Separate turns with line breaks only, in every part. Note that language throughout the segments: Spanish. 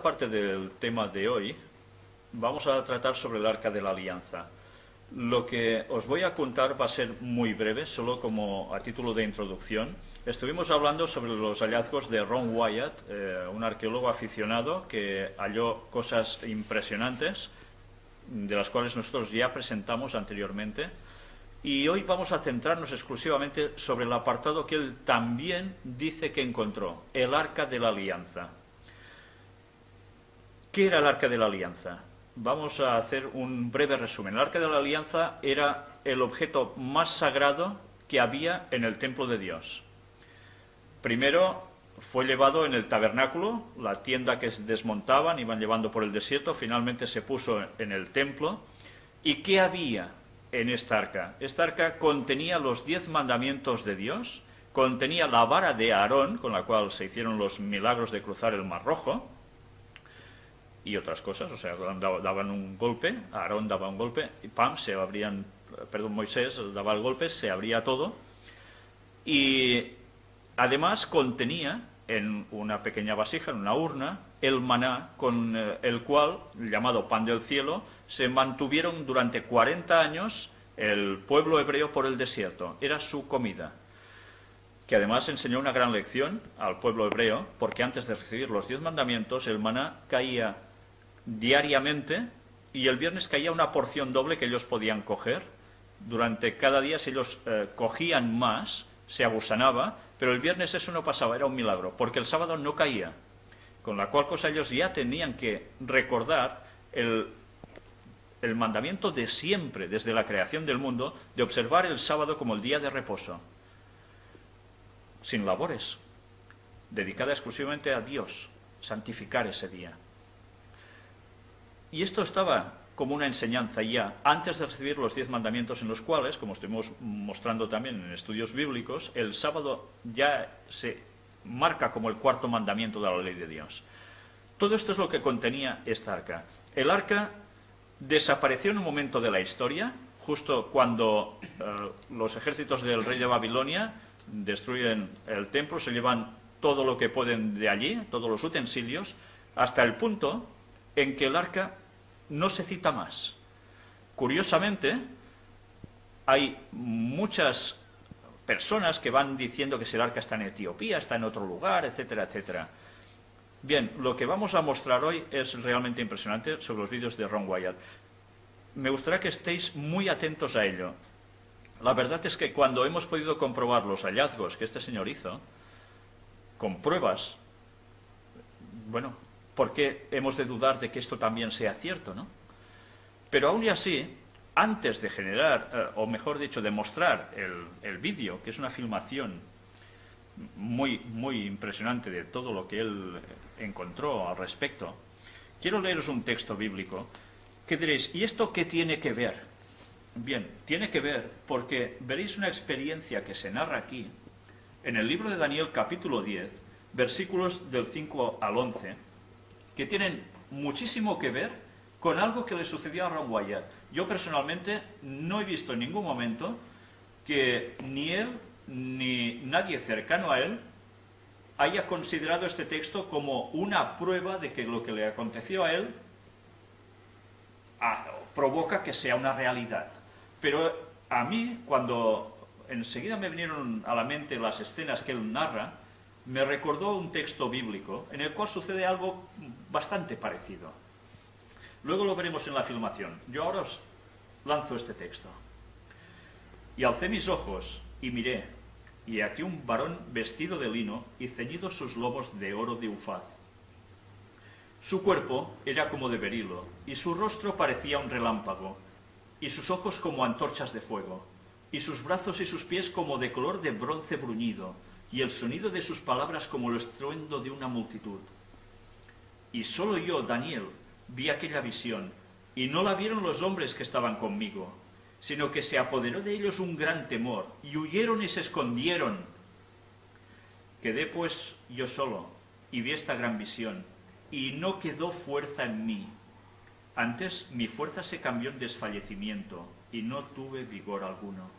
parte del tema de hoy vamos a tratar sobre el Arca de la Alianza. Lo que os voy a contar va a ser muy breve, solo como a título de introducción. Estuvimos hablando sobre los hallazgos de Ron Wyatt, un arqueólogo aficionado que halló cosas impresionantes, de las cuales nosotros ya presentamos anteriormente. Y hoy vamos a centrarnos exclusivamente sobre el apartado que él también dice que encontró, el Arca de la Alianza. ¿Qué era el Arca de la Alianza? Vamos a hacer un breve resumen. El Arca de la Alianza era el objeto más sagrado que había en el templo de Dios. Primero fue llevado en el tabernáculo, la tienda que desmontaban, iban llevando por el desierto, finalmente se puso en el templo. ¿Y qué había en esta arca? Esta arca contenía los 10 mandamientos de Dios, contenía la vara de Aarón, con la cual se hicieron los milagros de cruzar el Mar Rojo, y otras cosas, o sea, daban un golpe, Aarón daba un golpe, y ¡pam!, se abrían, Moisés daba el golpe, se abría todo, y además contenía en una pequeña vasija, en una urna, el maná, con el cual, llamado pan del cielo, se mantuvieron durante 40 años el pueblo hebreo por el desierto. Era su comida, que además enseñó una gran lección al pueblo hebreo, porque antes de recibir los 10 mandamientos, el maná caía diariamente, y el viernes caía una porción doble que ellos podían coger. Durante cada día, si ellos cogían más, se agusanaba, pero el viernes eso no pasaba, era un milagro, porque el sábado no caía, con la cual cosa ellos ya tenían que recordar el mandamiento de siempre, desde la creación del mundo, de observar el sábado como el día de reposo, sin labores, dedicada exclusivamente a Dios, santificar ese día. Y esto estaba como una enseñanza ya antes de recibir los 10 mandamientos, en los cuales, como estuvimos mostrando también en estudios bíblicos, el sábado ya se marca como el cuarto mandamiento de la ley de Dios. Todo esto es lo que contenía esta arca. El arca desapareció en un momento de la historia, justo cuando los ejércitos del rey de Babilonia destruyen el templo, se llevan todo lo que pueden de allí, todos los utensilios, hasta el punto en que el arca no se cita más. Curiosamente, hay muchas personas que van diciendo que si el arca está en Etiopía, está en otro lugar, etcétera, etcétera. Bien, lo que vamos a mostrar hoy es realmente impresionante sobre los vídeos de Ron Wyatt. Me gustaría que estéis muy atentos a ello. La verdad es que cuando hemos podido comprobar los hallazgos que este señor hizo, con pruebas, bueno, ¿por qué hemos de dudar de que esto también sea cierto, no? Pero aún y así, antes de generar, o mejor dicho, de mostrar el vídeo, que es una filmación muy, muy impresionante de todo lo que él encontró al respecto, quiero leeros un texto bíblico que diréis, ¿y esto qué tiene que ver? Bien, tiene que ver porque veréis una experiencia que se narra aquí, en el libro de Daniel capítulo 10, versículos del 5 al 11, que tienen muchísimo que ver con algo que le sucedió a Ron Wyatt. Yo personalmente no he visto en ningún momento que ni él ni nadie cercano a él haya considerado este texto como una prueba de que lo que le aconteció a él provoca que sea una realidad. Pero a mí, cuando enseguida me vinieron a la mente las escenas que él narra, me recordó un texto bíblico en el cual sucede algo bastante parecido. Luego lo veremos en la filmación. Yo ahora os lanzo este texto. Y alcé mis ojos y miré, y aquí un varón vestido de lino y ceñidos sus lomos de oro de Ufaz. Su cuerpo era como de berilo, y su rostro parecía un relámpago, y sus ojos como antorchas de fuego, y sus brazos y sus pies como de color de bronce bruñido, y el sonido de sus palabras como el estruendo de una multitud. Y solo yo, Daniel, vi aquella visión, y no la vieron los hombres que estaban conmigo, sino que se apoderó de ellos un gran temor, y huyeron y se escondieron. Quedé pues yo solo, y vi esta gran visión, y no quedó fuerza en mí. Antes mi fuerza se cambió en desfallecimiento, y no tuve vigor alguno.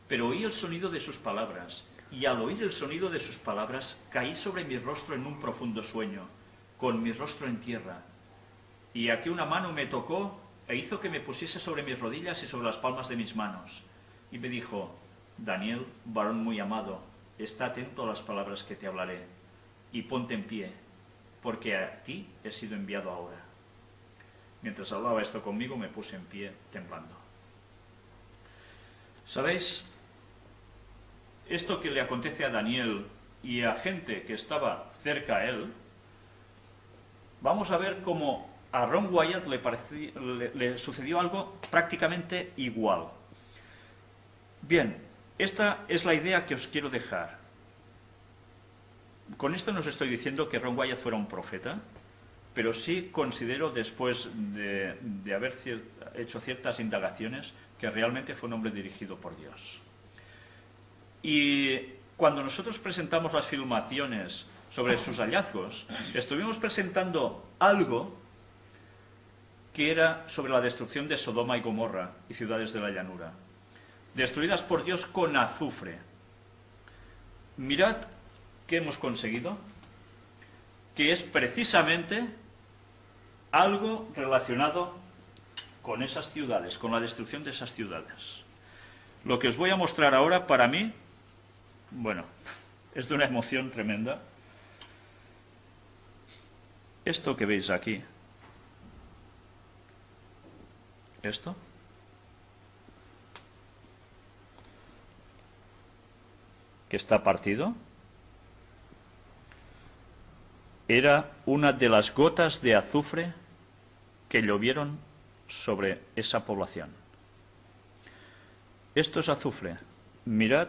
Pero oí el sonido de sus palabras, y al oír el sonido de sus palabras caí sobre mi rostro en un profundo sueño, con mi rostro en tierra. Y aquí una mano me tocó e hizo que me pusiese sobre mis rodillas y sobre las palmas de mis manos. Y me dijo: Daniel, varón muy amado, está atento a las palabras que te hablaré, y ponte en pie, porque a ti he sido enviado ahora. Mientras hablaba esto conmigo, me puse en pie, temblando. ¿Sabéis? Esto que le acontece a Daniel y a gente que estaba cerca a él, vamos a ver cómo a Ron Wyatt le sucedió algo prácticamente igual. Bien, esta es la idea que os quiero dejar. Con esto no os estoy diciendo que Ron Wyatt fuera un profeta, pero sí considero, después de haber hecho ciertas indagaciones, que realmente fue un hombre dirigido por Dios. Y cuando nosotros presentamos las filmaciones sobre sus hallazgos, estuvimos presentando algo que era sobre la destrucción de Sodoma y Gomorra y ciudades de la llanura, destruidas por Dios con azufre. Mirad qué hemos conseguido, que es precisamente algo relacionado con esas ciudades, con la destrucción de esas ciudades. Lo que os voy a mostrar ahora, para mí, bueno, es de una emoción tremenda. Esto que veis aquí, esto, que está partido, era una de las gotas de azufre que llovieron sobre esa población. Esto es azufre. Mirad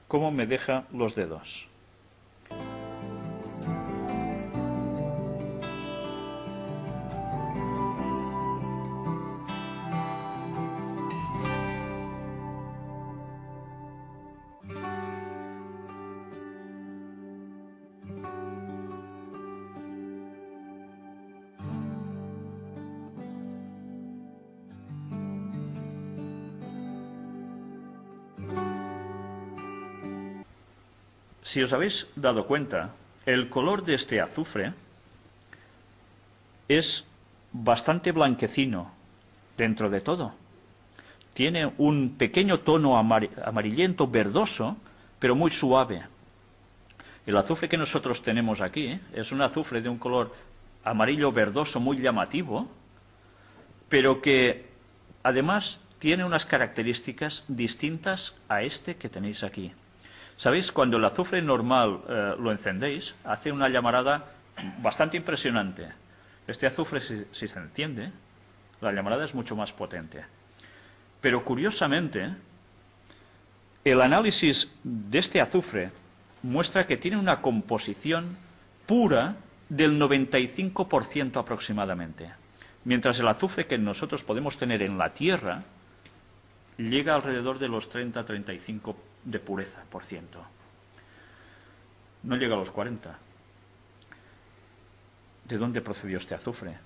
cómo me deja los dedos. Si os habéis dado cuenta, el color de este azufre es bastante blanquecino dentro de todo. Tiene un pequeño tono amarillento, verdoso, pero muy suave. El azufre que nosotros tenemos aquí es un azufre de un color amarillo verdoso muy llamativo, pero que además tiene unas características distintas a este que tenéis aquí. ¿Sabéis? Cuando el azufre normal lo encendéis, hace una llamarada bastante impresionante. Este azufre, si se enciende, la llamarada es mucho más potente. Pero curiosamente, el análisis de este azufre muestra que tiene una composición pura del 95% aproximadamente. Mientras el azufre que nosotros podemos tener en la Tierra llega alrededor de los 30-35% de pureza por ciento. No llega a los 40. ¿De dónde procedió este azufre?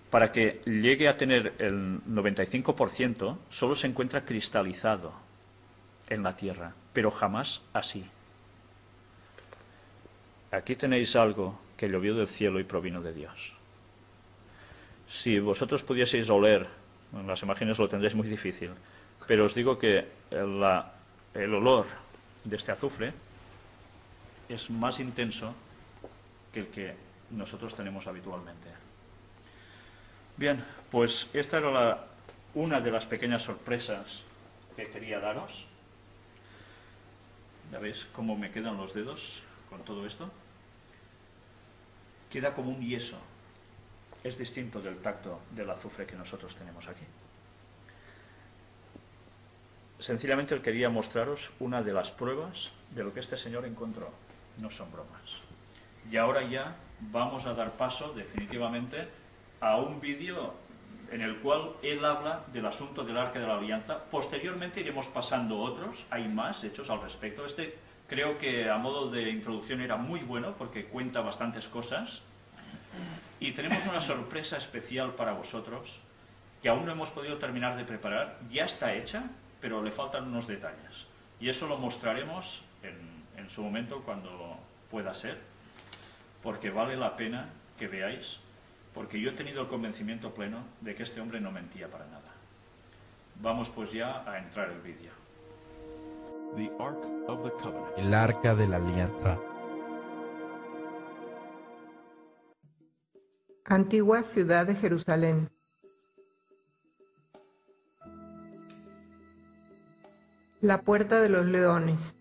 Para que llegue a tener el 95%, solo se encuentra cristalizado en la Tierra, pero jamás así. Aquí tenéis algo que llovió del cielo y provino de Dios. Si vosotros pudieseis oler, en las imágenes lo tendréis muy difícil, pero os digo que el olor de este azufre es más intenso que el que nosotros tenemos habitualmente. Bien, pues esta era una de las pequeñas sorpresas que quería daros. ¿Ya veis cómo me quedan los dedos con todo esto? Queda como un yeso. Es distinto del tacto del azufre que nosotros tenemos aquí. Sencillamente quería mostraros una de las pruebas de lo que este señor encontró. No son bromas. Y ahora ya vamos a dar paso definitivamente a un vídeo en el cual él habla del asunto del Arca de la Alianza. Posteriormente iremos pasando otros, hay más hechos al respecto. Este creo que a modo de introducción era muy bueno porque cuenta bastantes cosas. Y tenemos una sorpresa especial para vosotros que aún no hemos podido terminar de preparar. Ya está hecha, pero le faltan unos detalles. Y eso lo mostraremos en su momento cuando pueda ser. porque vale la pena que veáis, porque yo he tenido el convencimiento pleno de que este hombre no mentía para nada. Vamos pues ya a entrar el vídeo.
El arca de la alianza.
Antigua ciudad de Jerusalén. La puerta de los leones.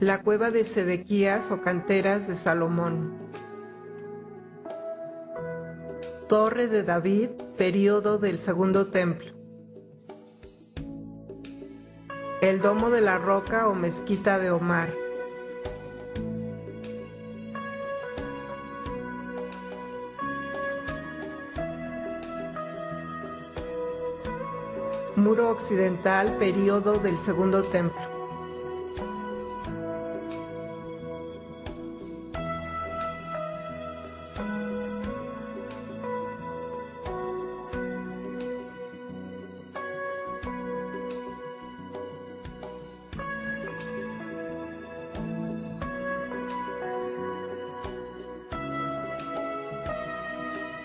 La cueva de Sedequías o canteras de Salomón. Torre de David, período del Segundo Templo. El domo de la roca o mezquita de Omar. Muro occidental, período del Segundo Templo.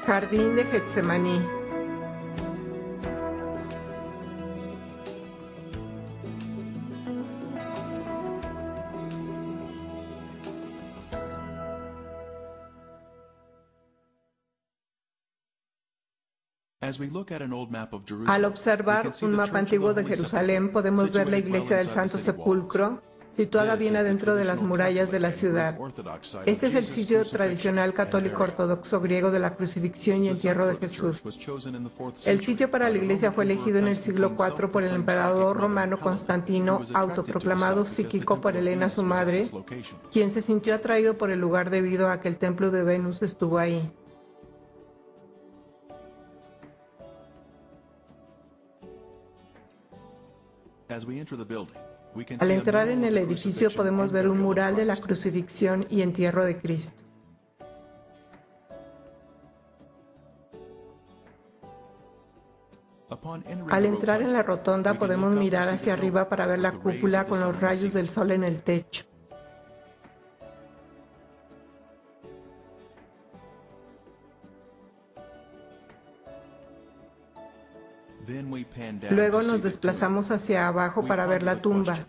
Jardín de Getsemaní. Al observar un mapa antiguo de Jerusalén, podemos ver la iglesia del Santo Sepulcro, situada bien adentro de las murallas de la ciudad. Este es el sitio tradicional católico ortodoxo griego de la crucifixión y entierro de Jesús. El sitio para la iglesia fue elegido en el siglo IV por el emperador romano Constantino, autoproclamado psíquico por Helena, su madre, quien se sintió atraído por el lugar debido a que el templo de Venus estuvo ahí. Al entrar en el edificio podemos ver un mural de la crucifixión y entierro de Cristo. Al entrar en la rotonda podemos mirar hacia arriba para ver la cúpula con los rayos del sol en el techo. Luego nos desplazamos hacia abajo para ver la tumba.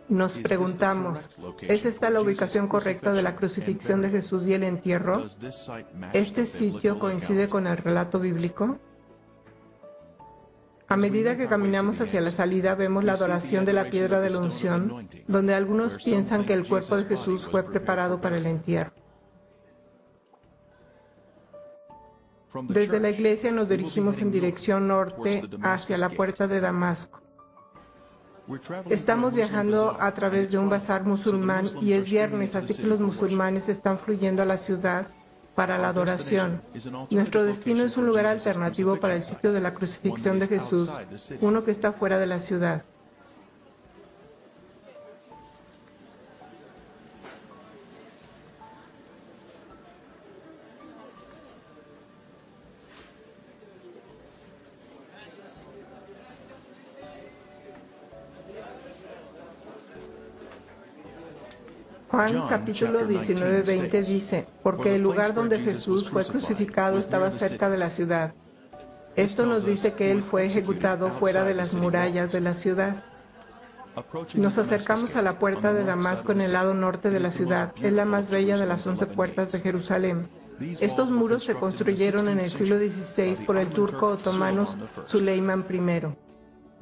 Nos preguntamos, ¿es esta la ubicación correcta de la crucifixión de Jesús y el entierro? ¿Este sitio coincide con el relato bíblico? A medida que caminamos hacia la salida, vemos la adoración de la piedra de la unción, donde algunos piensan que el cuerpo de Jesús fue preparado para el entierro. Desde la iglesia nos dirigimos en dirección norte hacia la puerta de Damasco. Estamos viajando a través de un bazar musulmán y es viernes, así que los musulmanes están fluyendo a la ciudad para la adoración. Nuestro destino es un lugar alternativo para el sitio de la crucifixión de Jesús, uno que está fuera de la ciudad. Juan capítulo 19-20 dice, porque el lugar donde Jesús fue crucificado estaba cerca de la ciudad. Esto nos dice que Él fue ejecutado fuera de las murallas de la ciudad. Nos acercamos a la puerta de Damasco en el lado norte de la ciudad. Es la más bella de las 11 puertas de Jerusalén. Estos muros se construyeron en el siglo XVI por el turco otomano Süleyman I.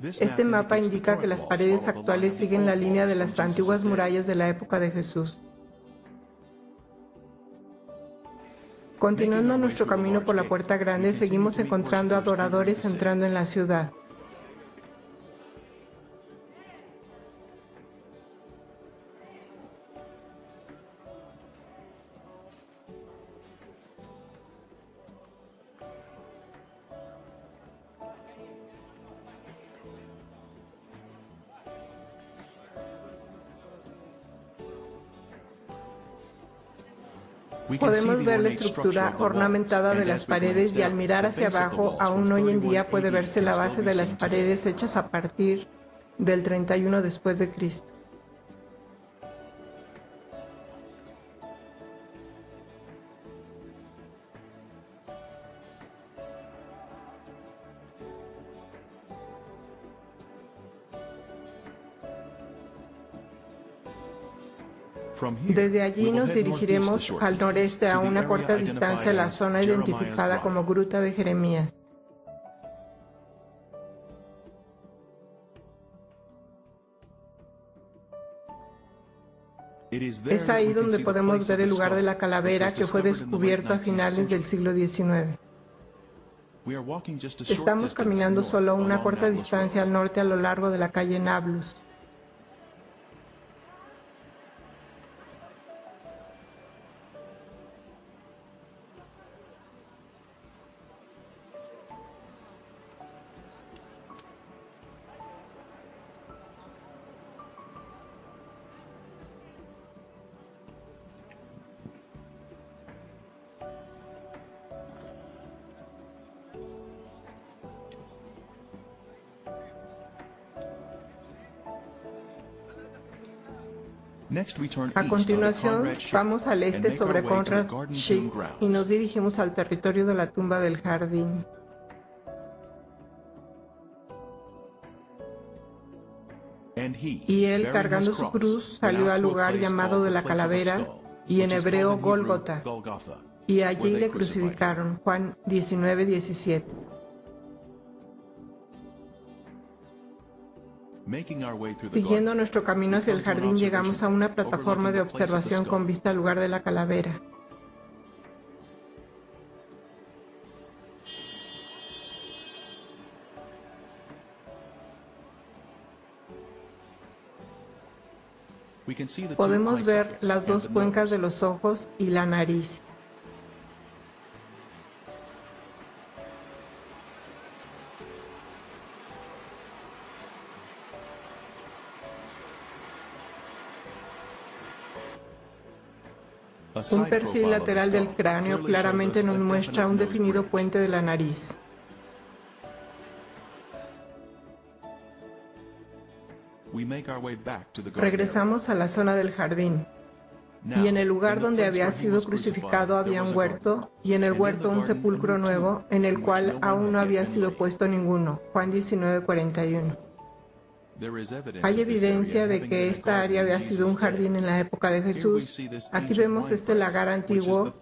Este mapa indica que las paredes actuales siguen la línea de las antiguas murallas de la época de Jesús. Continuando nuestro camino por la puerta grande, seguimos encontrando adoradores entrando en la ciudad. Podemos ver la estructura ornamentada de las paredes y al mirar hacia abajo, aún hoy en día puede verse la base de las paredes hechas a partir del 31 después de Cristo. Desde allí nos dirigiremos al noreste a una corta distancia a la zona identificada como Gruta de Jeremías. Es ahí donde podemos ver el lugar de la calavera que fue descubierto a finales del siglo XIX. Estamos caminando solo una corta distancia al norte a lo largo de la calle Nablus. A continuación, vamos al este sobre Conrad Schick y nos dirigimos al territorio de la tumba del jardín. Y él, cargando su cruz, salió al lugar llamado de la calavera, y en hebreo Gólgota, y allí le crucificaron. Juan 19:17. Siguiendo nuestro camino hacia el jardín, llegamos a una plataforma de observación con vista al lugar de la calavera. Podemos ver las dos cuencas de los ojos y la nariz. Un perfil lateral del cráneo claramente nos muestra un definido puente de la nariz. Regresamos a la zona del jardín. Y en el lugar donde había sido crucificado había un huerto, y en el huerto un sepulcro nuevo, en el cual aún no había sido puesto ninguno. Juan 19:41. Hay evidencia de que esta área había sido un jardín en la época de Jesús. Aquí vemos este lagar antiguo,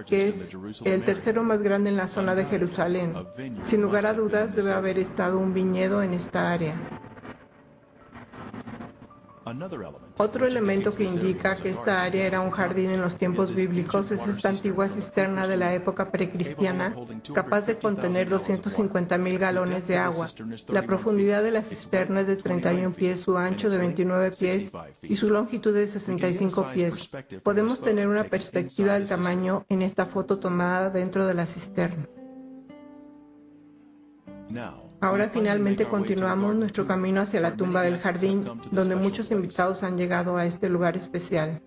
que es el tercero más grande en la zona de Jerusalén. Sin lugar a dudas, debe haber estado un viñedo en esta área. Otro elemento que indica que esta área era un jardín en los tiempos bíblicos es esta antigua cisterna de la época precristiana, capaz de contener 250,000 galones de agua. La profundidad de la cisterna es de 31 pies, su ancho de 29 pies y su longitud de 65 pies. Podemos tener una perspectiva del tamaño en esta foto tomada dentro de la cisterna. Ahora finalmente continuamos nuestro camino hacia la tumba del jardín, donde muchos invitados han llegado a este lugar especial.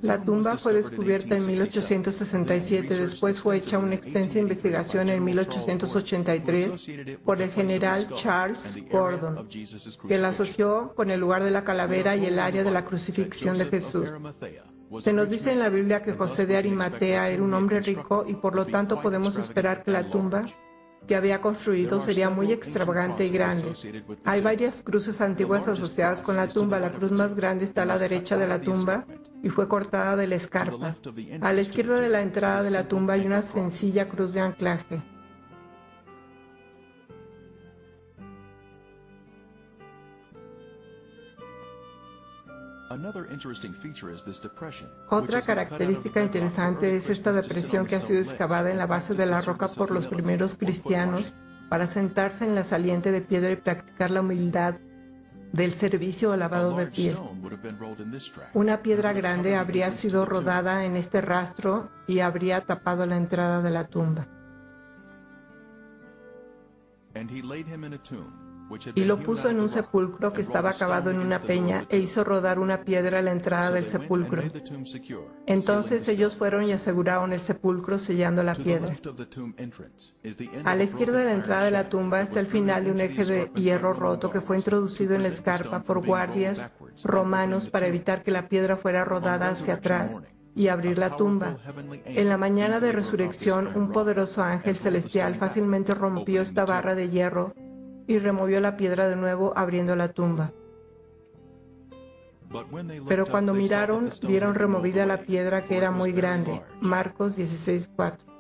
La tumba fue descubierta en 1867, después fue hecha una extensa investigación en 1883 por el general Charles Gordon, que la asoció con el lugar de la calavera y el área de la crucifixión de Jesús. Se nos dice en la Biblia que José de Arimatea era un hombre rico y por lo tanto podemos esperar que la tumba que había construido sería muy extravagante y grande. Hay varias cruces antiguas asociadas con la tumba. La cruz más grande está a la derecha de la tumba y fue cortada de la escarpa. A la izquierda de la entrada de la tumba hay una sencilla cruz de anclaje. Otra característica interesante es esta depresión que ha sido excavada en la base de la roca por los primeros cristianos para sentarse en la saliente de piedra y practicar la humildad del servicio o lavado de pies. Una piedra grande habría sido rodada en este rastro y habría tapado la entrada de la tumba. y lo puso en un sepulcro que estaba cavado en una peña, e hizo rodar una piedra a la entrada del sepulcro. Entonces ellos fueron y aseguraron el sepulcro sellando la piedra. A la izquierda de la entrada de la tumba está el final de un eje de hierro roto que fue introducido en la escarpa por guardias romanos para evitar que la piedra fuera rodada hacia atrás y abrir la tumba. En la mañana de resurrección, un poderoso ángel celestial fácilmente rompió esta barra de hierro y removió la piedra de nuevo, abriendo la tumba. Pero cuando miraron, vieron removida la piedra, que era muy grande. Marcos 16:4.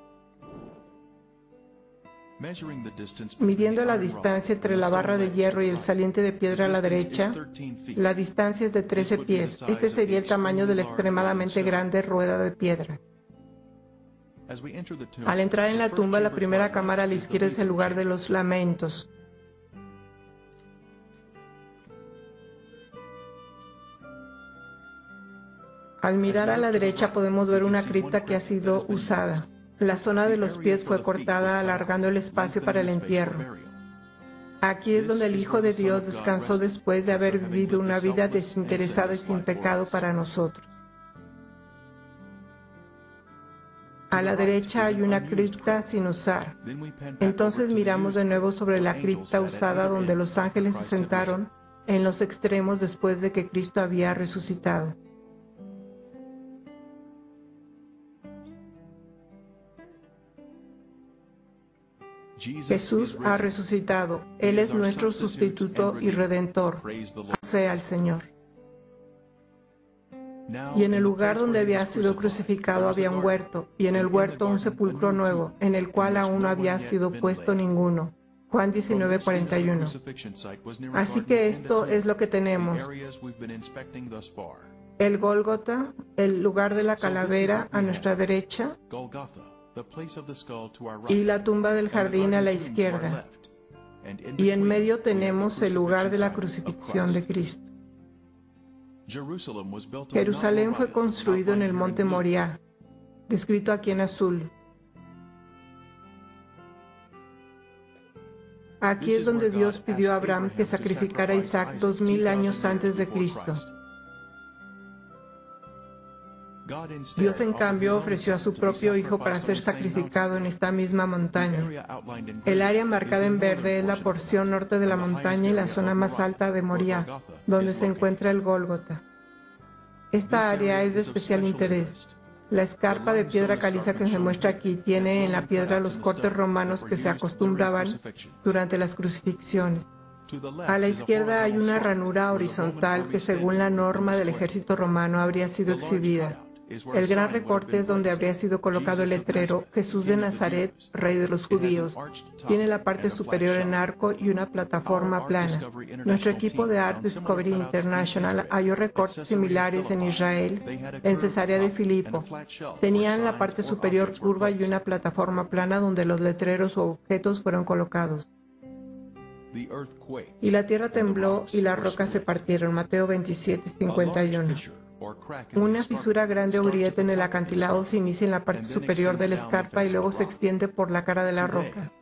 Midiendo la distancia entre la barra de hierro y el saliente de piedra a la derecha, la distancia es de 13 pies. Este sería el tamaño de la extremadamente grande rueda de piedra. Al entrar en la tumba, la primera cámara a la izquierda es el lugar de los lamentos. Al mirar a la derecha podemos ver una cripta que ha sido usada. La zona de los pies fue cortada, alargando el espacio para el entierro. Aquí es donde el Hijo de Dios descansó después de haber vivido una vida desinteresada y sin pecado para nosotros. A la derecha hay una cripta sin usar. Entonces miramos de nuevo sobre la cripta usada, donde los ángeles se sentaron en los extremos después de que Cristo había resucitado. Jesús ha resucitado. Él es nuestro sustituto y redentor. Sea el Señor. Y en el lugar donde había sido crucificado había un huerto, y en el huerto un sepulcro nuevo, en el cual aún no había sido puesto ninguno. Juan 19:41. Así que esto es lo que tenemos. El Gólgota, el lugar de la calavera a nuestra derecha, y la tumba del jardín a la izquierda. Y en medio tenemos el lugar de la crucifixión de Cristo. Jerusalén fue construido en el monte Moriah, descrito aquí en azul. Aquí es donde Dios pidió a Abraham que sacrificara a Isaac 2000 años antes de Cristo. Dios, en cambio, ofreció a su propio Hijo para ser sacrificado en esta misma montaña. El área marcada en verde es la porción norte de la montaña y la zona más alta de Moriah, donde se encuentra el Gólgota. Esta área es de especial interés. La escarpa de piedra caliza que se muestra aquí tiene en la piedra los cortes romanos que se acostumbraban durante las crucifixiones. A la izquierda hay una ranura horizontal que, según la norma del ejército romano, habría sido exhibida. El gran recorte es donde habría sido colocado el letrero Jesús de Nazaret, Rey de los Judíos. Tiene la parte superior en arco y una plataforma plana. Nuestro equipo de Art Discovery International halló recortes similares en Israel, en Cesarea de Filipo. Tenían la parte superior curva y una plataforma plana donde los letreros o objetos fueron colocados. Y la tierra tembló y las rocas se partieron. Mateo 27:51. Una fisura grande o grieta en el acantilado se inicia en la parte superior de la escarpa y luego se extiende por la cara de la roca.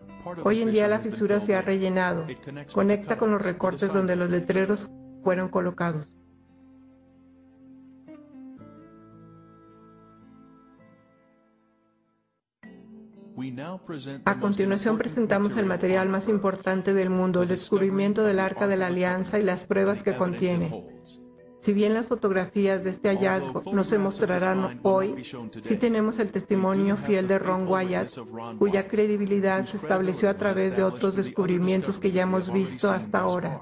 Hoy en día la fisura se ha rellenado. Conecta con los recortes donde los letreros fueron colocados. A continuación presentamos el material más importante del mundo, el descubrimiento del Arca de la Alianza y las pruebas que contiene. Si bien las fotografías de este hallazgo no se mostrarán hoy, sí tenemos el testimonio fiel de Ron Wyatt, cuya credibilidad se estableció a través de otros descubrimientos que ya hemos visto hasta ahora.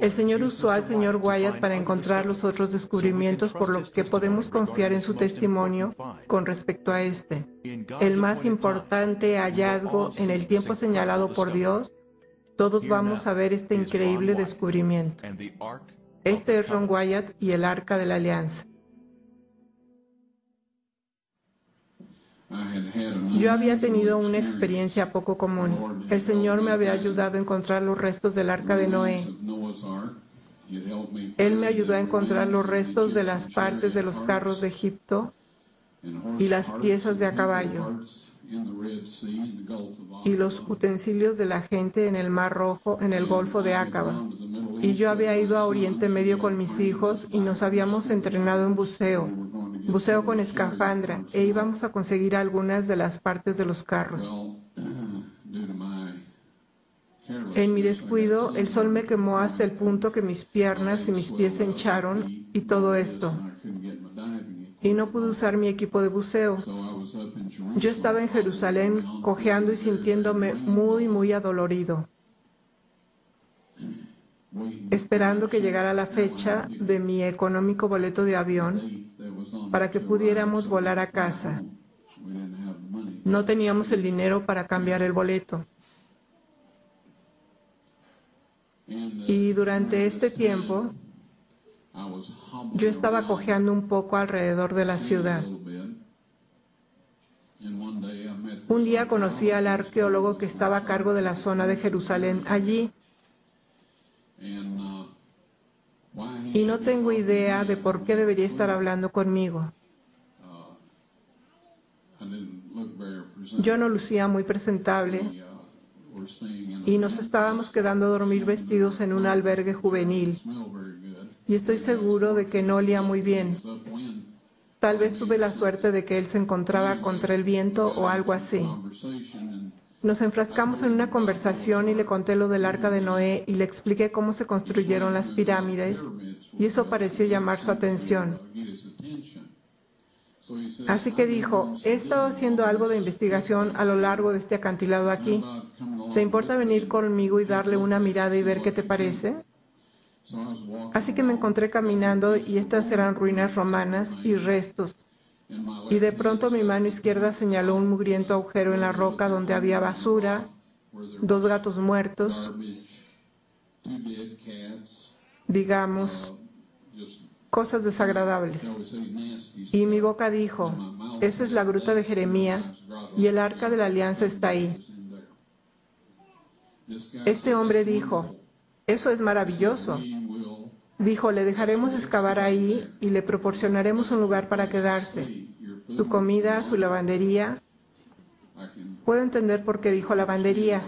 El Señor usó al Señor Wyatt para encontrar los otros descubrimientos, por lo que podemos confiar en su testimonio con respecto a este. El más importante hallazgo en el tiempo señalado por Dios. Todos vamos a ver este increíble descubrimiento. Este es Ron Wyatt y el Arca de la Alianza. Yo había tenido una experiencia poco común. El Señor me había ayudado a encontrar los restos del Arca de Noé. Él me ayudó a encontrar los restos de las partes de los carros de Egipto y las piezas de a caballo. y los utensilios de la gente en el Mar Rojo, en el Golfo de Acaba. Y yo había ido a Oriente Medio con mis hijos y nos habíamos entrenado en buceo con escafandra, e íbamos a conseguir algunas de las partes de los carros. En mi descuido, el sol me quemó hasta el punto que mis piernas y mis pies se hincharon y todo esto. Y no pude usar mi equipo de buceo. Yo estaba en Jerusalén cojeando y sintiéndome muy, muy adolorido, esperando que llegara la fecha de mi económico boleto de avión para que pudiéramos volar a casa. No teníamos el dinero para cambiar el boleto. Y durante este tiempo, yo estaba cojeando un poco alrededor de la ciudad. Un día conocí al arqueólogo que estaba a cargo de la zona de Jerusalén allí. Y no tengo idea de por qué debería estar hablando conmigo. Yo no lucía muy presentable y nos estábamos quedando a dormir vestidos en un albergue juvenil. Y estoy seguro de que no olía muy bien. Tal vez tuve la suerte de que él se encontraba contra el viento o algo así. Nos enfrascamos en una conversación y le conté lo del Arca de Noé y le expliqué cómo se construyeron las pirámides, y eso pareció llamar su atención. Así que dijo: he estado haciendo algo de investigación a lo largo de este acantilado aquí. ¿Te importa venir conmigo y darle una mirada y ver qué te parece? Así que me encontré caminando y estas eran ruinas romanas y restos. Y de pronto mi mano izquierda señaló un mugriento agujero en la roca donde había basura, 2 gatos muertos, digamos, cosas desagradables. Y mi boca dijo: esa es la gruta de Jeremías y el Arca de la Alianza está ahí. Este hombre dijo: eso es maravilloso. Dijo: le dejaremos excavar ahí y le proporcionaremos un lugar para quedarse. Su comida, su lavandería. Puedo entender por qué dijo lavandería.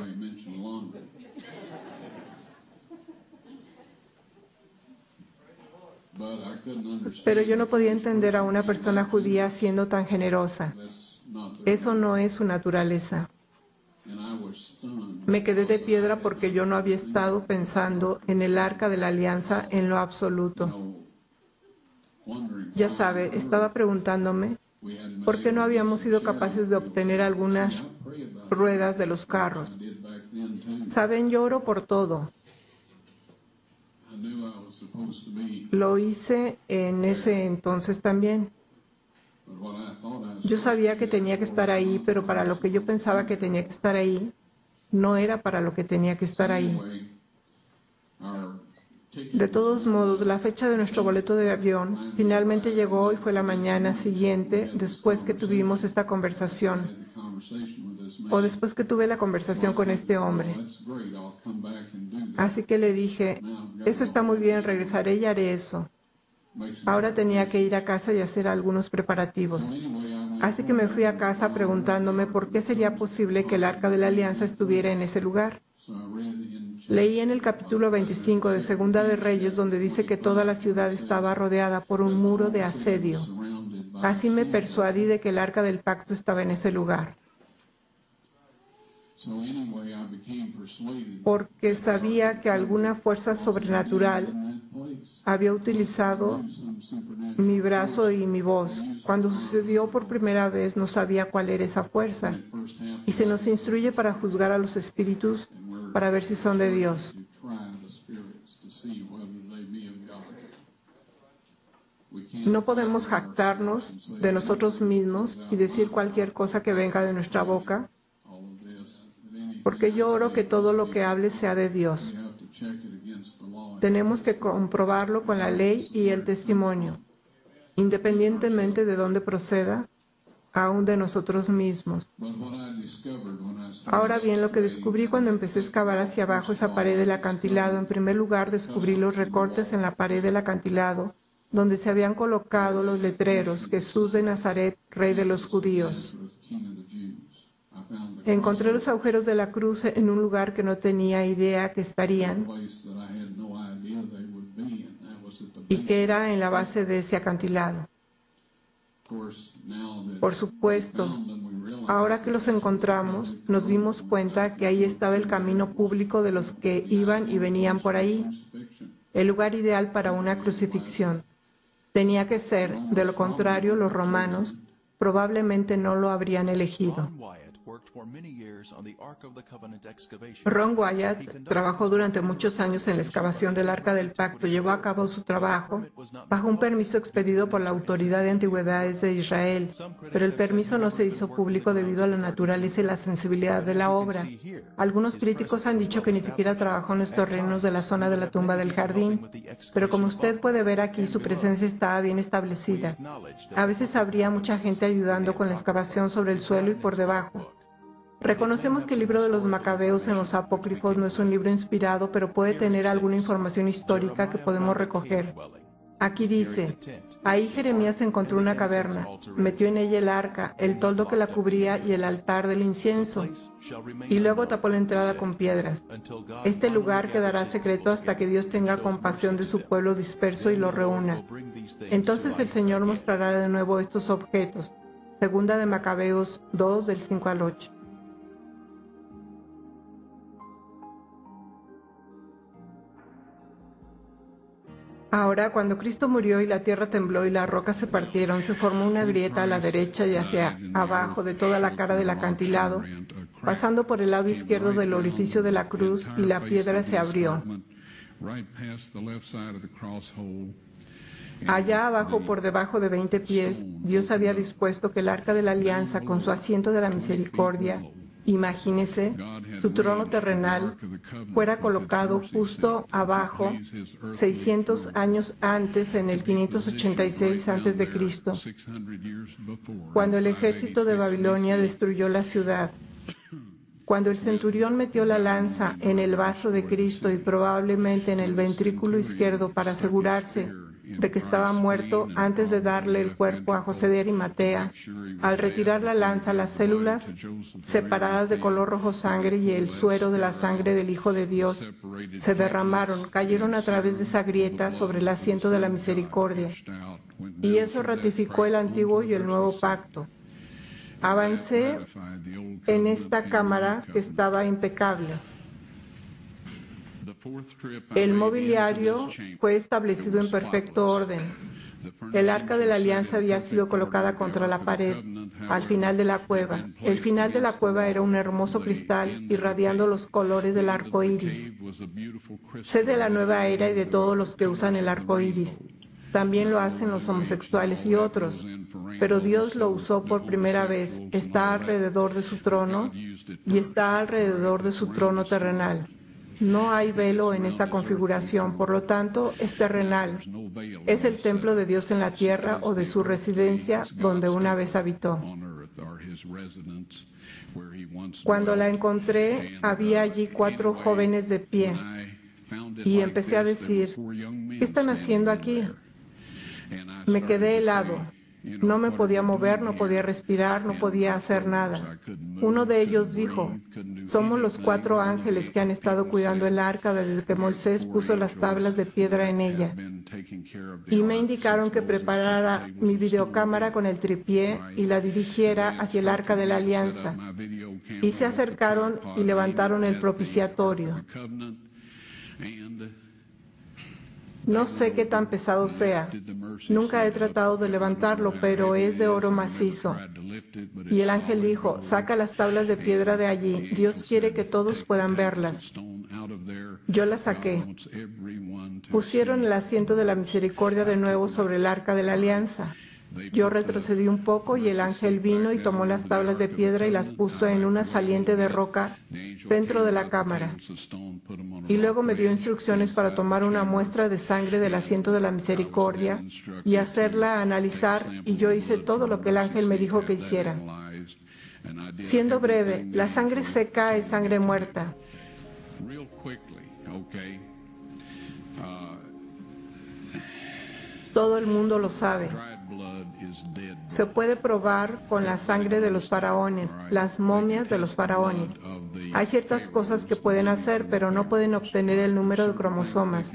Pero yo no podía entender a una persona judía siendo tan generosa. Eso no es su naturaleza. Me quedé de piedra porque yo no había estado pensando en el Arca de la Alianza en lo absoluto. Ya sabe, estaba preguntándome por qué no habíamos sido capaces de obtener algunas ruedas de los carros. Saben, yo oro por todo. Lo hice en ese entonces también. Yo sabía que tenía que estar ahí, pero para lo que yo pensaba que tenía que estar ahí, no era para lo que tenía que estar ahí. De todos modos, la fecha de nuestro boleto de avión finalmente llegó y fue la mañana siguiente, después que tuvimos esta conversación, o después que tuve la conversación con este hombre. Así que le dije: eso está muy bien, regresaré y haré eso. Ahora tenía que ir a casa y hacer algunos preparativos. Así que me fui a casa preguntándome por qué sería posible que el Arca de la Alianza estuviera en ese lugar. Leí en el capítulo 25 de Segunda de Reyes, donde dice que toda la ciudad estaba rodeada por un muro de asedio. Así me persuadí de que el Arca del Pacto estaba en ese lugar. Porque sabía que alguna fuerza sobrenatural había utilizado mi brazo y mi voz. Cuando sucedió por primera vez, no sabía cuál era esa fuerza. Y se nos instruye para juzgar a los espíritus, para ver si son de Dios. No podemos jactarnos de nosotros mismos y decir cualquier cosa que venga de nuestra boca, porque yo oro que todo lo que hable sea de Dios. Tenemos que comprobarlo con la ley y el testimonio, independientemente de dónde proceda, aún de nosotros mismos. Ahora bien, lo que descubrí cuando empecé a excavar hacia abajo esa pared del acantilado, en primer lugar descubrí los recortes en la pared del acantilado, donde se habían colocado los letreros: Jesús de Nazaret, Rey de los Judíos. Encontré los agujeros de la cruz en un lugar que no tenía idea que estarían y que era en la base de ese acantilado. Por supuesto, ahora que los encontramos, nos dimos cuenta que ahí estaba el camino público de los que iban y venían por ahí, el lugar ideal para una crucifixión. Tenía que ser, de lo contrario, los romanos probablemente no lo habrían elegido. Ron Wyatt trabajó durante muchos años en la excavación del Arca del Pacto. Llevó a cabo su trabajo bajo un permiso expedido por la Autoridad de Antigüedades de Israel, pero el permiso no se hizo público debido a la naturaleza y la sensibilidad de la obra. Algunos críticos han dicho que ni siquiera trabajó en los terrenos de la zona de la tumba del jardín, pero como usted puede ver aquí, su presencia estaba bien establecida. A veces habría mucha gente ayudando con la excavación sobre el suelo y por debajo. Reconocemos que el libro de los Macabeos en los Apócrifos no es un libro inspirado, pero puede tener alguna información histórica que podemos recoger. Aquí dice, ahí Jeremías encontró una caverna, metió en ella el arca, el toldo que la cubría y el altar del incienso, y luego tapó la entrada con piedras. Este lugar quedará secreto hasta que Dios tenga compasión de su pueblo disperso y lo reúna. Entonces el Señor mostrará de nuevo estos objetos. Segunda de Macabeos 2, del 5 al 8. Ahora, cuando Cristo murió y la tierra tembló y las rocas se partieron, se formó una grieta a la derecha y hacia abajo de toda la cara del acantilado, pasando por el lado izquierdo del orificio de la cruz, y la piedra se abrió. Allá abajo, por debajo de 20 pies, Dios había dispuesto que el Arca de la Alianza, con su asiento de la misericordia, imagínese, su trono terrenal, fuera colocado justo abajo, 600 años antes, en el 586 a.C., cuando el ejército de Babilonia destruyó la ciudad. Cuando el centurión metió la lanza en el vaso de Cristo y probablemente en el ventrículo izquierdo para asegurarse de que estaba muerto antes de darle el cuerpo a José de Arimatea, al retirar la lanza, las células separadas de color rojo sangre y el suero de la sangre del Hijo de Dios se derramaron, cayeron a través de esa grieta sobre el asiento de la misericordia. Y eso ratificó el antiguo y el nuevo pacto. Avancé en esta cámara que estaba impecable. El mobiliario fue establecido en perfecto orden. El Arca de la Alianza había sido colocada contra la pared, al final de la cueva. El final de la cueva era un hermoso cristal irradiando los colores del arco iris. Sé de la nueva era y de todos los que usan el arco iris. También lo hacen los homosexuales y otros. Pero Dios lo usó por primera vez. Está alrededor de su trono y está alrededor de su trono terrenal. No hay velo en esta configuración, por lo tanto, es terrenal. Es el templo de Dios en la tierra o de su residencia donde una vez habitó. Cuando la encontré, había allí 4 jóvenes de pie y empecé a decir, ¿qué están haciendo aquí? Me quedé helado. No me podía mover, no podía respirar, no podía hacer nada. Uno de ellos dijo, somos los 4 ángeles que han estado cuidando el arca desde que Moisés puso las tablas de piedra en ella. Y me indicaron que preparara mi videocámara con el tripié y la dirigiera hacia el arca de la alianza. Y se acercaron y levantaron el propiciatorio. No sé qué tan pesado sea. Nunca he tratado de levantarlo, pero es de oro macizo. Y el ángel dijo, saca las tablas de piedra de allí. Dios quiere que todos puedan verlas. Yo las saqué. Pusieron el asiento de la misericordia de nuevo sobre el arca de la alianza. Yo retrocedí un poco y el ángel vino y tomó las tablas de piedra y las puso en una saliente de roca dentro de la cámara. Y luego me dio instrucciones para tomar una muestra de sangre del asiento de la misericordia y hacerla analizar, y yo hice todo lo que el ángel me dijo que hiciera. Siendo breve, la sangre seca es sangre muerta. Todo el mundo lo sabe. Se puede probar con la sangre de los faraones, las momias de los faraones. Hay ciertas cosas que pueden hacer, pero no pueden obtener el número de cromosomas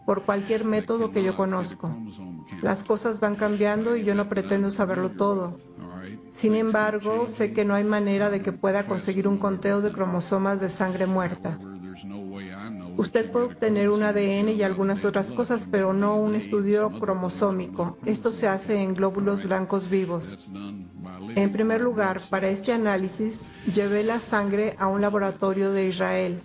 por cualquier método que yo conozco. Las cosas van cambiando y yo no pretendo saberlo todo. Sin embargo, sé que no hay manera de que pueda conseguir un conteo de cromosomas de sangre muerta. Usted puede obtener un ADN y algunas otras cosas, pero no un estudio cromosómico. Esto se hace en glóbulos blancos vivos. En primer lugar, para este análisis, llevé la sangre a un laboratorio de Israel.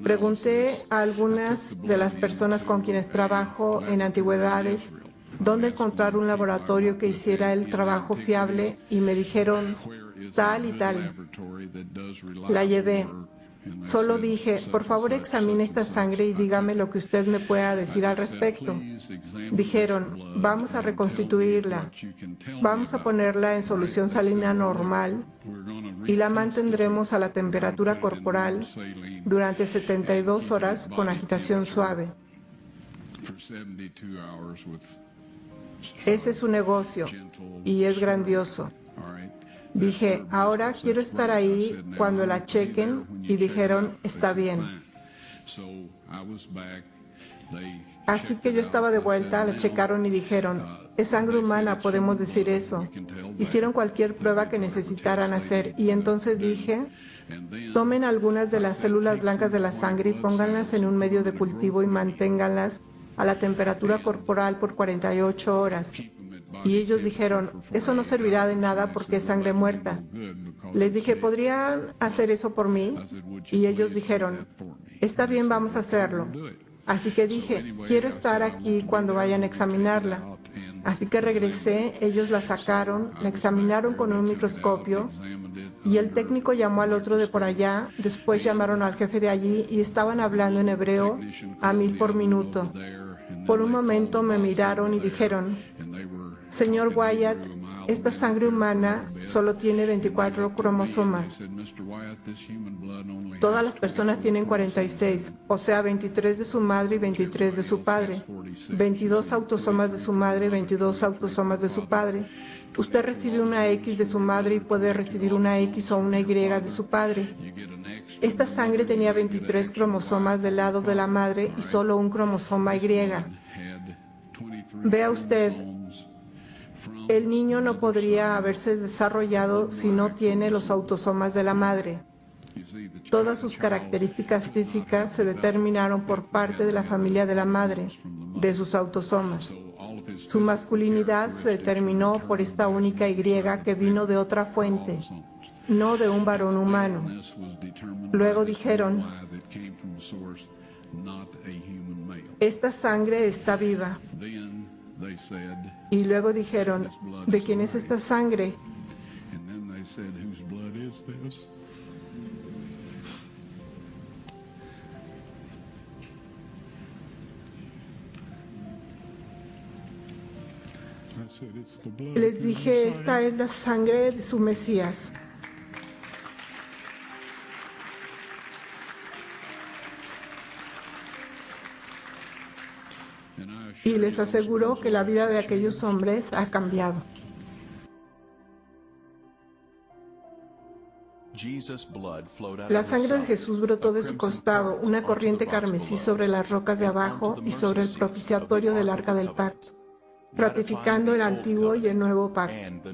Pregunté a algunas de las personas con quienes trabajo en antigüedades dónde encontrar un laboratorio que hiciera el trabajo fiable y me dijeron tal y tal. La llevé. Solo dije, por favor examine esta sangre y dígame lo que usted me pueda decir al respecto. Dijeron, vamos a reconstituirla, vamos a ponerla en solución salina normal y la mantendremos a la temperatura corporal durante 72 horas con agitación suave. Ese es su negocio y es grandioso. Dije, ahora quiero estar ahí cuando la chequen y dijeron, está bien. Así que yo estaba de vuelta, la checaron y dijeron, es sangre humana, podemos decir eso. Hicieron cualquier prueba que necesitaran hacer y entonces dije, tomen algunas de las células blancas de la sangre y pónganlas en un medio de cultivo y manténganlas a la temperatura corporal por 48 horas. Y ellos dijeron, eso no servirá de nada porque es sangre muerta. Les dije, ¿podrían hacer eso por mí? Y ellos dijeron, está bien, vamos a hacerlo. Así que dije, quiero estar aquí cuando vayan a examinarla. Así que regresé, ellos la sacaron, la examinaron con un microscopio y el técnico llamó al otro de por allá, después llamaron al jefe de allí y estaban hablando en hebreo a 1000 por minuto. Por un momento me miraron y dijeron, señor Wyatt, esta sangre humana solo tiene 24 cromosomas. Todas las personas tienen 46, o sea, 23 de su madre y 23 de su padre. 22 autosomas de su madre y 22 autosomas de su padre. Usted recibe una X de su madre y puede recibir una X o una Y de su padre. Esta sangre tenía 23 cromosomas del lado de la madre y solo un cromosoma Y. Vea usted, el niño no podría haberse desarrollado si no tiene los autosomas de la madre. Todas sus características físicas se determinaron por parte de la familia de la madre, de sus autosomas. Su masculinidad se determinó por esta única Y que vino de otra fuente, no de un varón humano. Luego dijeron, esta sangre está viva. Y luego dijeron, ¿de quién es esta sangre? Les dije, esta es la sangre de su Mesías. Y les aseguro que la vida de aquellos hombres ha cambiado. La sangre de Jesús brotó de su costado, una corriente carmesí sobre las rocas de abajo y sobre el propiciatorio del Arca del Pacto, ratificando el antiguo y el nuevo pacto.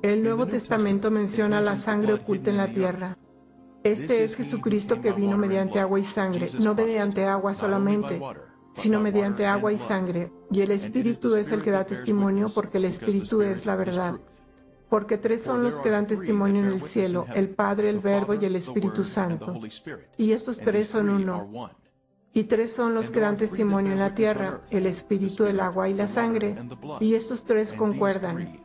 El Nuevo Testamento menciona la sangre oculta en la tierra. Este es Jesucristo que vino mediante agua y sangre, no mediante agua solamente, sino mediante agua y sangre. Y el Espíritu es el que da testimonio, porque el Espíritu es la verdad. Porque tres son los que dan testimonio en el cielo, el Padre, el Verbo y el Espíritu Santo. Y estos tres son uno. Y tres son los que dan testimonio en la tierra, el Espíritu, el agua y la sangre. Y estos tres concuerdan.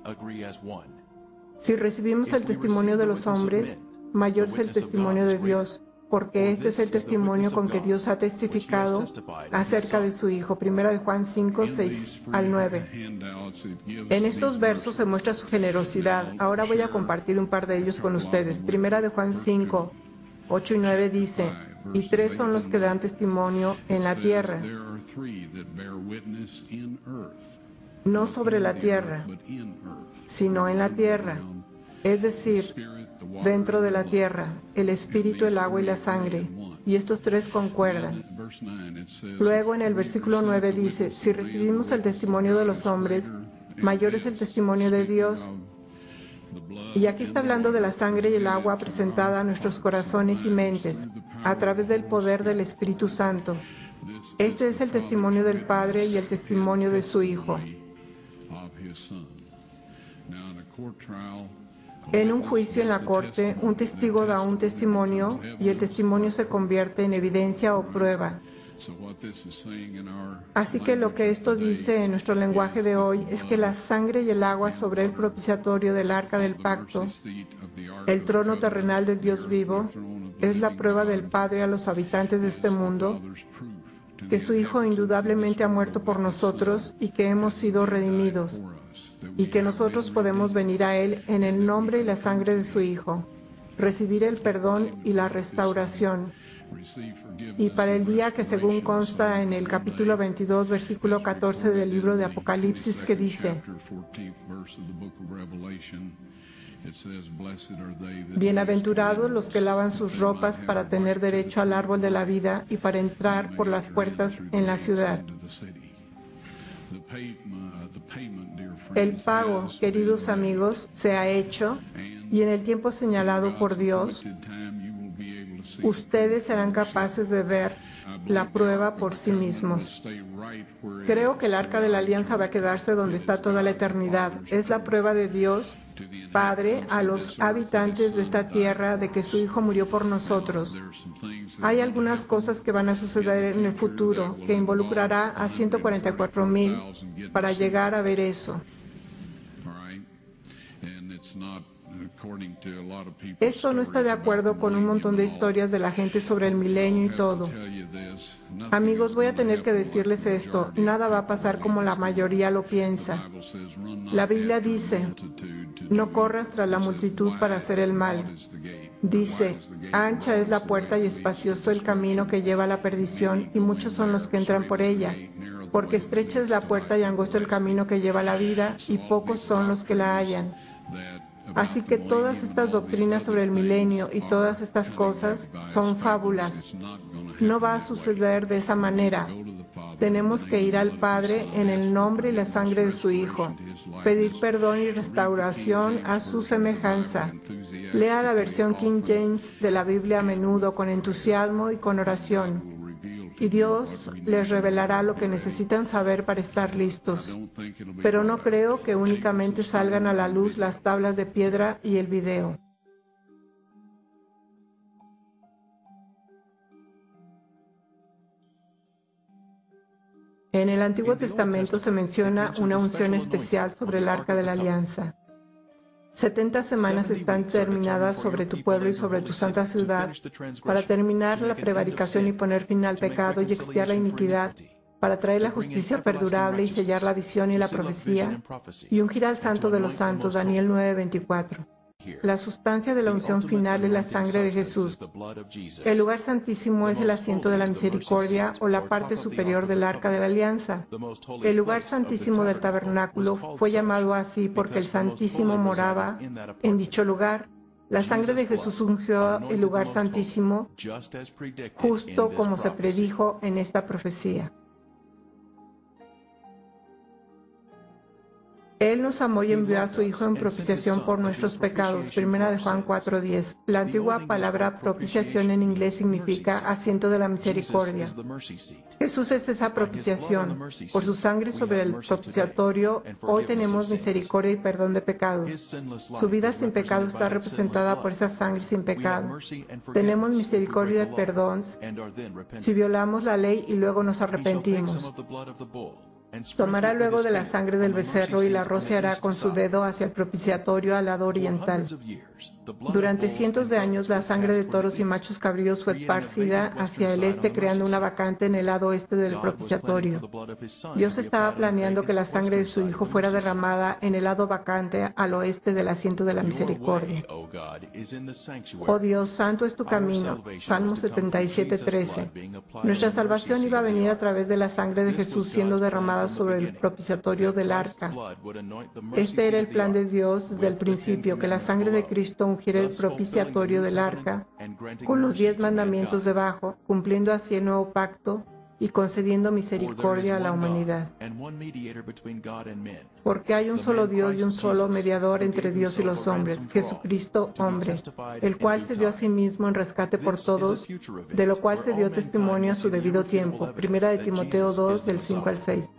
Si recibimos el testimonio de los hombres, mayor es el testimonio de Dios, porque este es el testimonio con que Dios ha testificado acerca de su Hijo. Primera de Juan 5, 6 al 9. En estos versos se muestra su generosidad. Ahora voy a compartir un par de ellos con ustedes. Primera de Juan 5, 8 y 9 dice: y tres son los que dan testimonio en la tierra, no sobre la tierra, sino en la tierra, es decir, dentro de la tierra, el espíritu, el agua y la sangre, y estos tres concuerdan. Luego en el versículo 9 dice: si recibimos el testimonio de los hombres, mayor es el testimonio de Dios. Y aquí está hablando de la sangre y el agua presentada a nuestros corazones y mentes a través del poder del Espíritu Santo. Este es el testimonio del Padre y el testimonio de su Hijo. En un juicio en la corte, un testigo da un testimonio y el testimonio se convierte en evidencia o prueba. Así que lo que esto dice en nuestro lenguaje de hoy es que la sangre y el agua sobre el propiciatorio del arca del pacto, el trono terrenal del Dios vivo, es la prueba del Padre a los habitantes de este mundo, que su Hijo indudablemente ha muerto por nosotros y que hemos sido redimidos, y que nosotros podemos venir a Él en el nombre y la sangre de su Hijo, recibir el perdón y la restauración. Y para el día que, según consta en el capítulo 22, versículo 14 del libro de Apocalipsis, que dice: bienaventurados los que lavan sus ropas para tener derecho al árbol de la vida y para entrar por las puertas en la ciudad. El pago, queridos amigos, se ha hecho, y en el tiempo señalado por Dios, ustedes serán capaces de ver la prueba por sí mismos. Creo que el Arca de la Alianza va a quedarse donde está toda la eternidad. Es la prueba de Dios, Padre, a los habitantes de esta tierra de que su Hijo murió por nosotros. Hay algunas cosas que van a suceder en el futuro que involucrará a 144,000 para llegar a ver eso. Esto no está de acuerdo con un montón de historias de la gente sobre el milenio y todo. Amigos, voy a tener que decirles esto: nada va a pasar como la mayoría lo piensa. La Biblia dice: no corras tras la multitud para hacer el mal. Dice: ancha es la puerta y espacioso el camino que lleva a la perdición, y muchos son los que entran por ella. Porque estrecha es la puerta y angosto el camino que lleva a la vida, y pocos son los que la hallan. Así que todas estas doctrinas sobre el milenio y todas estas cosas son fábulas. No va a suceder de esa manera. Tenemos que ir al Padre en el nombre y la sangre de su Hijo, pedir perdón y restauración a su semejanza. Lea la versión King James de la Biblia a menudo con entusiasmo y con oración, y Dios les revelará lo que necesitan saber para estar listos. Pero no creo que únicamente salgan a la luz las tablas de piedra y el video. En el Antiguo Testamento se menciona una unción especial sobre el Arca de la Alianza. 70 semanas están terminadas sobre tu pueblo y sobre tu santa ciudad para terminar la prevaricación y poner fin al pecado y expiar la iniquidad, para traer la justicia perdurable y sellar la visión y la profecía, y ungir al santo de los santos. Daniel 9:24. La sustancia de la unción final es la sangre de Jesús. El lugar santísimo es el asiento de la misericordia o la parte superior del Arca de la Alianza. El lugar santísimo del tabernáculo fue llamado así porque el Santísimo moraba en dicho lugar. La sangre de Jesús ungió el lugar santísimo, justo como se predijo en esta profecía. Él nos amó y envió a su Hijo en propiciación por nuestros pecados. Primera de Juan 4:10. La antigua palabra propiciación en inglés significa asiento de la misericordia. Jesús es esa propiciación. Por su sangre sobre el propiciatorio, hoy tenemos misericordia y perdón de pecados. Su vida sin pecado está representada por esa sangre sin pecado. Tenemos misericordia y perdón si violamos la ley y luego nos arrepentimos. Tomará luego de la sangre del becerro y la rociará con su dedo hacia el propiciatorio al lado oriental. Durante cientos de años, la sangre de toros y machos cabríos fue esparcida hacia el este, creando una vacante en el lado oeste del propiciatorio. Dios estaba planeando que la sangre de su Hijo fuera derramada en el lado vacante al oeste del asiento de la misericordia. Oh Dios, santo es tu camino. Salmo 77:13. Nuestra salvación iba a venir a través de la sangre de Jesús siendo derramada sobre el propiciatorio del arca. Este era el plan de Dios desde el principio, que la sangre de Cristo ungiera el propiciatorio del arca con los 10 mandamientos debajo, cumpliendo así el nuevo pacto y concediendo misericordia a la humanidad. Porque hay un solo Dios y un solo mediador entre Dios y los hombres, Jesucristo hombre, el cual se dio a sí mismo en rescate por todos, de lo cual se dio testimonio a su debido tiempo. Primera de Timoteo 2, del 5 al 6.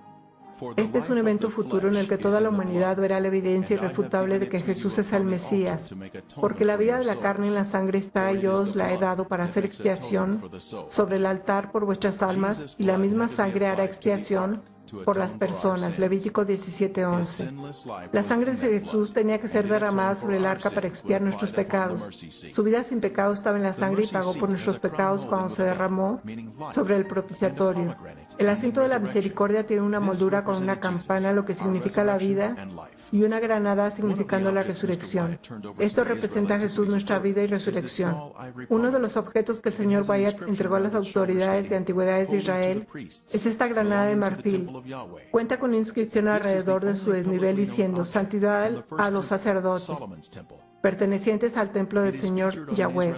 Este es un evento futuro en el que toda la humanidad verá la evidencia irrefutable de que Jesús es el Mesías, porque la vida de la carne en la sangre está y yo os la he dado para hacer expiación sobre el altar por vuestras almas, y la misma sangre hará expiación por las personas. Levítico 17:11. La sangre de Jesús tenía que ser derramada sobre el arca para expiar nuestros pecados. Su vida sin pecado estaba en la sangre y pagó por nuestros pecados cuando se derramó sobre el propiciatorio. El asiento de la misericordia tiene una moldura con una campana, lo que significa la vida, y una granada significando la resurrección. Esto representa a Jesús, nuestra vida y resurrección. Uno de los objetos que el Señor Wyatt entregó a las autoridades de antigüedades de Israel es esta granada de marfil. Cuenta con una inscripción alrededor de su desnivel diciendo: Santidad a los sacerdotes, pertenecientes al templo del Señor Yahweh.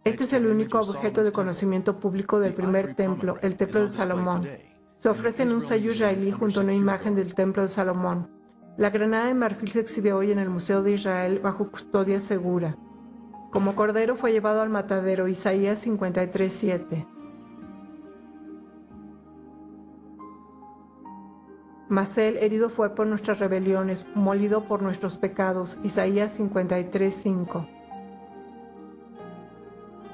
Este es el único objeto de conocimiento público del primer templo, el templo de Salomón. Se ofrece en un sello israelí junto a una imagen del templo de Salomón. La granada de marfil se exhibe hoy en el Museo de Israel bajo custodia segura. Como cordero fue llevado al matadero, Isaías 53:7. Mas él herido fue por nuestras rebeliones, molido por nuestros pecados, Isaías 53:5.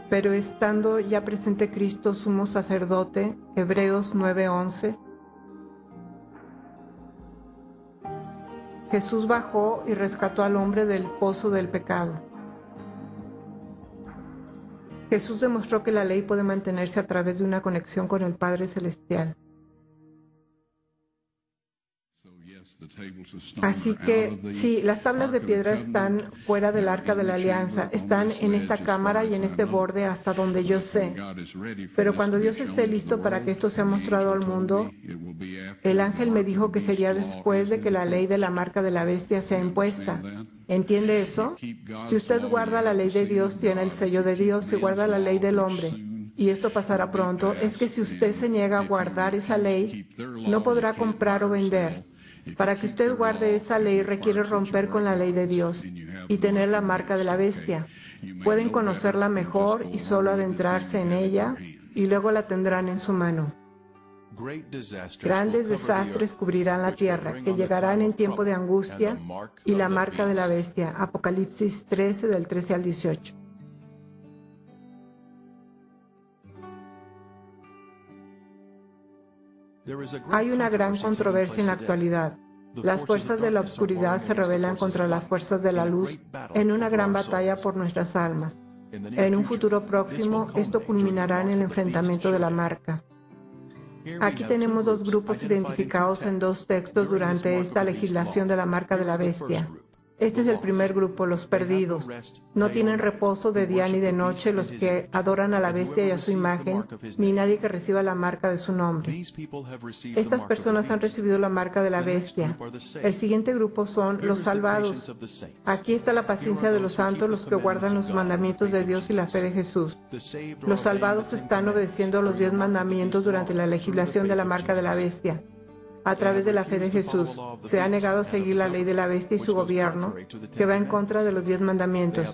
Pero estando ya presente Cristo, sumo sacerdote, Hebreos 9:11, Jesús bajó y rescató al hombre del pozo del pecado. Jesús demostró que la ley puede mantenerse a través de una conexión con el Padre Celestial. Así que sí, las tablas de piedra están fuera del arca de la alianza, están en esta cámara y en este borde hasta donde yo sé. Pero cuando Dios esté listo para que esto sea mostrado al mundo, el ángel me dijo que sería después de que la ley de la marca de la bestia sea impuesta. ¿Entiende eso? Si usted guarda la ley de Dios, tiene el sello de Dios. Si guarda la ley del hombre, y esto pasará pronto, es que si usted se niega a guardar esa ley, no podrá comprar o vender. Para que usted guarde esa ley requiere romper con la ley de Dios y tener la marca de la bestia. Pueden conocerla mejor y solo adentrarse en ella, y luego la tendrán en su mano. Grandes desastres cubrirán la tierra, que llegarán en tiempo de angustia, y la marca de la bestia. Apocalipsis 13, del 13 al 18. Hay una gran controversia en la actualidad. Las fuerzas de la oscuridad se rebelan contra las fuerzas de la luz en una gran batalla por nuestras almas. En un futuro próximo, esto culminará en el enfrentamiento de la marca. Aquí tenemos dos grupos identificados en dos textos durante esta legislación de la marca de la bestia. Este es el primer grupo, los perdidos. No tienen reposo de día ni de noche los que adoran a la bestia y a su imagen, ni nadie que reciba la marca de su nombre. Estas personas han recibido la marca de la bestia. El siguiente grupo son los salvados. Aquí está la paciencia de los santos, los que guardan los mandamientos de Dios y la fe de Jesús. Los salvados están obedeciendo los 10 mandamientos durante la legislación de la marca de la bestia. A través de la fe de Jesús, se ha negado a seguir la ley de la bestia y su gobierno, que va en contra de los 10 mandamientos.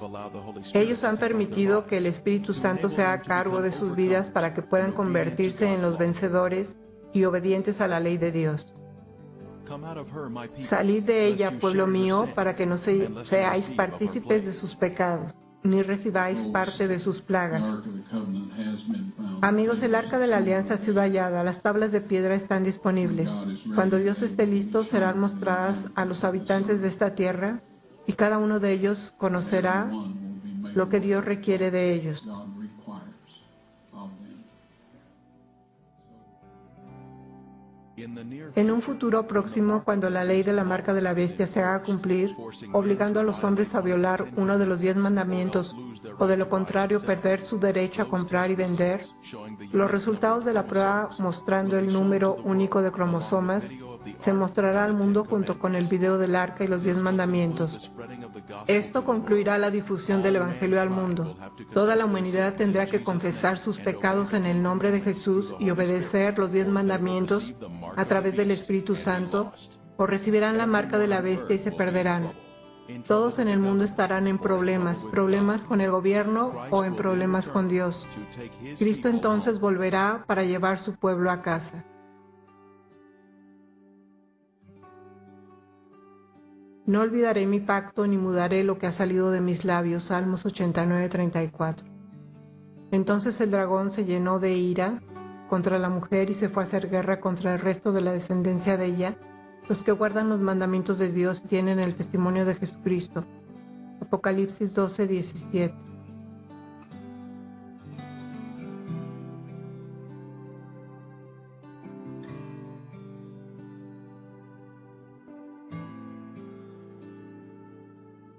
Ellos han permitido que el Espíritu Santo sea a cargo de sus vidas para que puedan convertirse en los vencedores y obedientes a la ley de Dios. Salid de ella, pueblo mío, para que no seáis partícipes de sus pecados, ni recibáis parte de sus plagas. Amigos, el arca de la alianza ha sido hallada, las tablas de piedra están disponibles. Cuando Dios esté listo, serán mostradas a los habitantes de esta tierra y cada uno de ellos conocerá lo que Dios requiere de ellos. En un futuro próximo, cuando la ley de la marca de la bestia se haga cumplir, obligando a los hombres a violar uno de los 10 mandamientos, o de lo contrario perder su derecho a comprar y vender, los resultados de la prueba mostrando el número único de cromosomas se mostrará al mundo junto con el video del arca y los 10 mandamientos. Esto concluirá la difusión del Evangelio al mundo. Toda la humanidad tendrá que confesar sus pecados en el nombre de Jesús y obedecer los 10 mandamientos a través del Espíritu Santo, o recibirán la marca de la bestia y se perderán. Todos en el mundo estarán en problemas con el gobierno o en problemas con Dios. Cristo entonces volverá para llevar su pueblo a casa. No olvidaré mi pacto ni mudaré lo que ha salido de mis labios. Salmos 89:34. Entonces el dragón se llenó de ira contra la mujer y se fue a hacer guerra contra el resto de la descendencia de ella, los que guardan los mandamientos de Dios y tienen el testimonio de Jesucristo. Apocalipsis 12:17.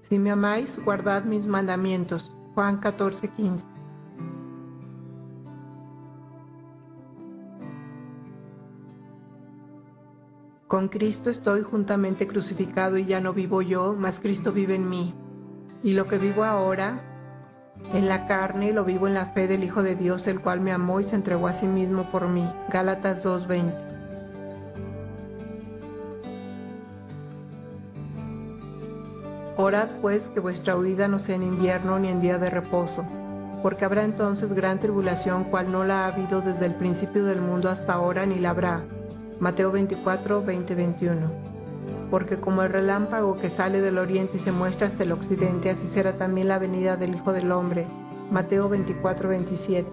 Si me amáis, guardad mis mandamientos. Juan 14:15. Con Cristo estoy juntamente crucificado y ya no vivo yo, mas Cristo vive en mí. Y lo que vivo ahora en la carne, lo vivo en la fe del Hijo de Dios, el cual me amó y se entregó a sí mismo por mí. Gálatas 2:20. Orad pues que vuestra huida no sea en invierno ni en día de reposo, porque habrá entonces gran tribulación, cual no la ha habido desde el principio del mundo hasta ahora, ni la habrá. Mateo 24:20-21. Porque como el relámpago que sale del oriente y se muestra hasta el occidente, así será también la venida del Hijo del Hombre. Mateo 24:27.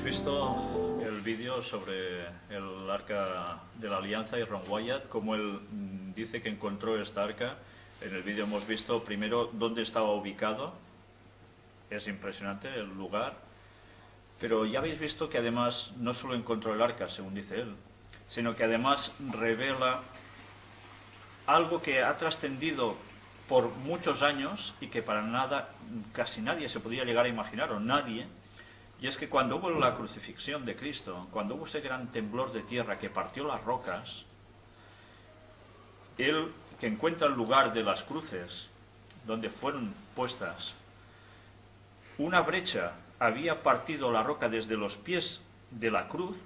visto el vídeo sobre el arca de la alianza y Ron Wyatt, como él dice que encontró esta arca. En el vídeo hemos visto primero dónde estaba ubicado. Es impresionante el lugar. Pero ya habéis visto que además no solo encontró el arca, según dice él, sino que además revela algo que ha trascendido por muchos años y que para nada, casi nadie se podía llegar a imaginar, o nadie. Y es que cuando hubo la crucifixión de Cristo, cuando hubo ese gran temblor de tierra que partió las rocas, él, que encuentra el lugar de las cruces donde fueron puestas, una brecha había partido la roca desde los pies de la cruz,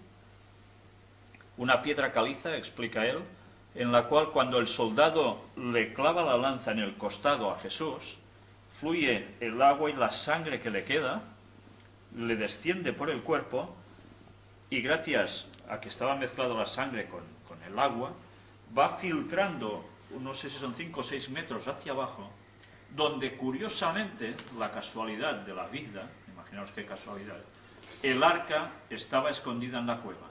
una piedra caliza, explica él, en la cual cuando el soldado le clava la lanza en el costado a Jesús, fluye el agua y la sangre que le queda, le desciende por el cuerpo, y gracias a que estaba mezclada la sangre con el agua, va filtrando, no sé si son 5 o 6 metros hacia abajo, donde curiosamente, la casualidad de la vida, imaginaos qué casualidad, el arca estaba escondida en la cueva,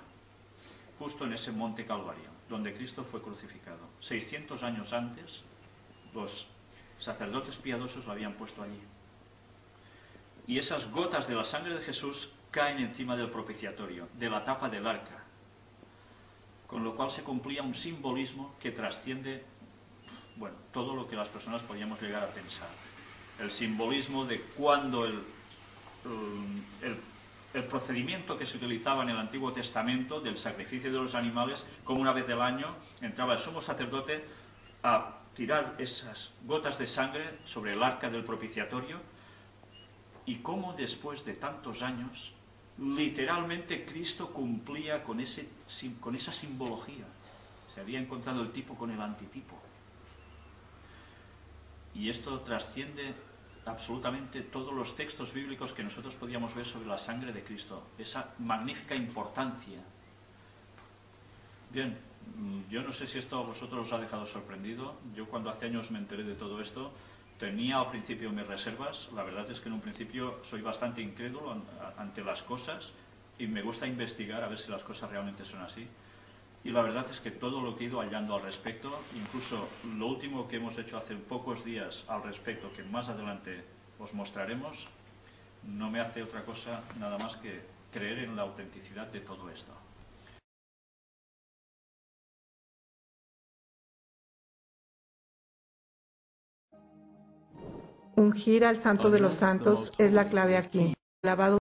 justo en ese monte Calvario, donde Cristo fue crucificado. 600 años antes, los sacerdotes piadosos lo habían puesto allí. Y esas gotas de la sangre de Jesús caen encima del propiciatorio, de la tapa del arca, con lo cual se cumplía un simbolismo que trasciende, bueno, todo lo que las personas podíamos llegar a pensar. El simbolismo de cuando el procedimiento que se utilizaba en el Antiguo Testamento del sacrificio de los animales, como una vez del año entraba el sumo sacerdote a tirar esas gotas de sangre sobre el arca del propiciatorio, y cómo después de tantos años literalmente Cristo cumplía con esa simbología. Se había encontrado el tipo con el antitipo. Y esto trasciende absolutamente todos los textos bíblicos que nosotros podíamos ver sobre la sangre de Cristo, esa magnífica importancia. Bien, yo no sé si esto a vosotros os ha dejado sorprendido. Yo cuando hace años me enteré de todo esto, tenía al principio mis reservas. La verdad es que en un principio soy bastante incrédulo ante las cosas y me gusta investigar a ver si las cosas realmente son así. Y la verdad es que todo lo que he ido hallando al respecto, incluso lo último que hemos hecho hace pocos días al respecto, que más adelante os mostraremos, no me hace otra cosa nada más que creer en la autenticidad de todo esto.
Ungir al Santo de los Santos es la clave aquí. Lavado